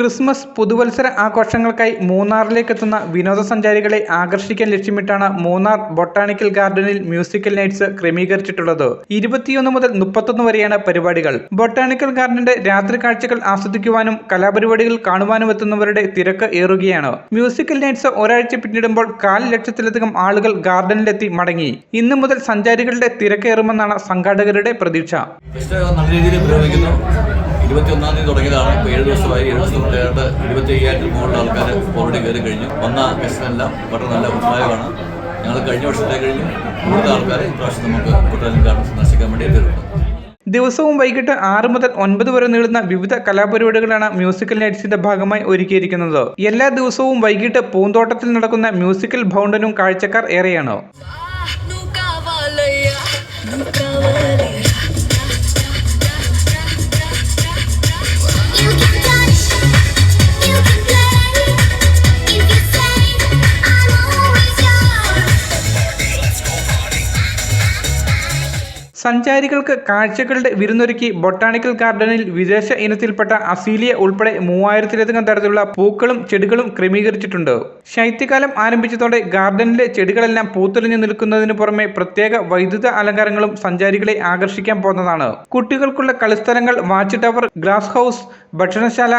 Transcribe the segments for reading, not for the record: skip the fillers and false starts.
Christmas പുതുവത്സര ആഘോഷങ്ങൾക്കായി മൂന്നാറിലേക്കെത്തുന്ന വിനോദസഞ്ചാരികളെ ആകർഷിക്കാൻ ലക്ഷ്യമിട്ടാണ് മൂന്നാർ ബൊട്ടാണിക്കൽ ഗാർഡനിൽ മ്യൂസിക്കൽ നൈറ്റ്സ് ക്രമീകരിച്ചിട്ടുള്ളത്. 21 മുതൽ 31 വരെയാണ് പരിപാടികൾ. ബൊട്ടാണിക്കൽ ഗാർഡന്റെ രാത്രി കാഴ്ചകൾ ആസ്വദിക്കുവാനും കലാപരിപാടികൾ കാണുവാനും എത്തുന്നവരുടെ തിരക്ക് ഏറുകയാണ്. മ്യൂസിക്കൽ നൈറ്റ്സ് ഒരാഴ്ച പിന്നിടുമ്പോൾ 1/4 ലക്ഷത്തിലധികം ആളുകൾ ഗാർഡനിലെത്തി മടങ്ങി. ഇന്നു മുതൽ സഞ്ചാരികളുടെ തിരക്കേറുമെന്നാണ് സംഘാടകരുടെ പ്രതീക്ഷ. 21-ാം തീയതി തുടങ്ങിയതാണ്. ഇപ്പോൾ 7 ദിവസമായി. 7 ദിവസം കൊണ്ടായിട്ട് 25,000 മുകളിൽ ആൾക്കാർ ഓൾറെഡി കയറി കഴിഞ്ഞു. വന്ന ഗസ്റ്റിനെല്ലാം വളരെ നല്ല അഭിപ്രായമാണ്. ഞങ്ങൾ കഴിഞ്ഞ വർഷത്തെ കഴിഞ്ഞു കൂടുതൽ ആൾക്കാർ ഇപ്രാവശ്യം നമുക്ക് ബൊട്ടാണിക്കൽ ഗാർഡൻ സന്ദർശിക്കാൻ വേണ്ടി എത്തിയിട്ടുണ്ട്. ദിവസവും വൈകിട്ട് 6 മുതൽ 9 വരെ നീളുന്ന വിവിധ കലാപരിപാടികളാണ് മ്യൂസിക്കൽ നൈറ്റ്സിന്റെ ഭാഗമായി ഒരുക്കിയിരിക്കുന്നത്. എല്ലാ ദിവസവും വൈകിട്ട് പൂന്തോട്ടത്തിൽ നടക്കുന്ന മ്യൂസിക്കൽ ഭൗണ്ടനും കാഴ്ചക്കാർ ഏറെയാണ്. സഞ്ചാരികൾക്ക് കാഴ്ചകളുടെ വിരുന്നൊരുക്കി ബൊട്ടാണിക്കൽ ഗാർഡനിൽ വിദേശ ഇനത്തിൽപ്പെട്ട അസീലിയ ഉൾപ്പെടെ 3000-ലധികം തരത്തിലുള്ള പൂക്കളും ചെടികളും ക്രമീകരിച്ചിട്ടുണ്ട്. ശൈത്യകാലം ആരംഭിച്ചതോടെ ഗാർഡനിലെ ചെടികളെല്ലാം പൂത്തെറിഞ്ഞു നിൽക്കുന്നതിന് പുറമെ പ്രത്യേക വൈദ്യുത അലങ്കാരങ്ങളും സഞ്ചാരികളെ ആകർഷിക്കാൻ പോകുന്നതാണ്. കുട്ടികൾക്കുള്ള കളിസ്ഥലങ്ങൾ, വാച്ച് ടവർ, ഗ്ലാസ് ഹൗസ്, ഭക്ഷണശാല,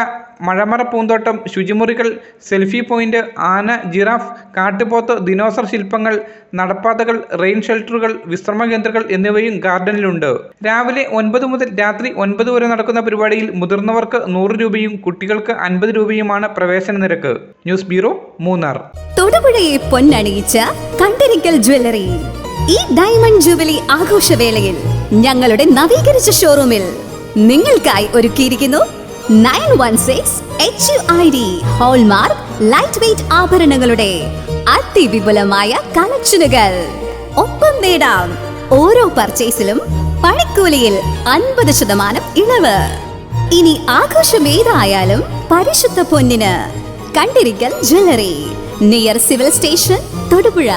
മഴമറ പൂന്തോട്ടം, ശുചിമുറികൾ, സെൽഫി പോയിന്റ്, ആന, ജിറാഫ്, കാട്ടുപോത്ത്, ദിനോസർ ശില്പങ്ങൾ, നടപ്പാതകൾ, റെയിൻ ഷെൽട്ടറുകൾ, വിശ്രമ കേന്ദ്രങ്ങൾ എന്നിവയും ഗാർഡനിലുണ്ട്. രാവിലെ 9 മുതൽ രാത്രി 9 വരെ നടക്കുന്ന പരിപാടിയിൽ മുതിർന്നവർക്ക് 100 രൂപയും കുട്ടികൾക്ക് 50 രൂപയുമാണ് പ്രവേശന നിരക്ക്. News bureau, Munnar. തൊടുപുഴയെ പൊന്നണിയിച്ച കണ്ടരിക്കൽ ജ്വല്ലറി ഈ ഡയമണ്ട് ജൂബിലി ആഘോഷവേളയിൽ ഞങ്ങളുടെ നവീകരിച്ച ഷോറൂമിൽ നിങ്ങൾക്കായി ഒരുക്കിയിരിക്കുന്നു 916 HUID ഹോൾമാർക്ക് ലൈറ്റ് വെയ്റ്റ് ആഭരണങ്ങളുടെ അതിവിപുലമായ കളക്ഷനുകൾ. ഒപ്പം നേടാം ഓരോ പർച്ചേസിലും പണിക്കൂലിയിൽ 50% ഇളവ്. ഇനി ആഘോഷം ഏതായാലും പരിശുദ്ധ പൊന്നിന് Kandirikkal jewellery, near civil station, Thodupuzha.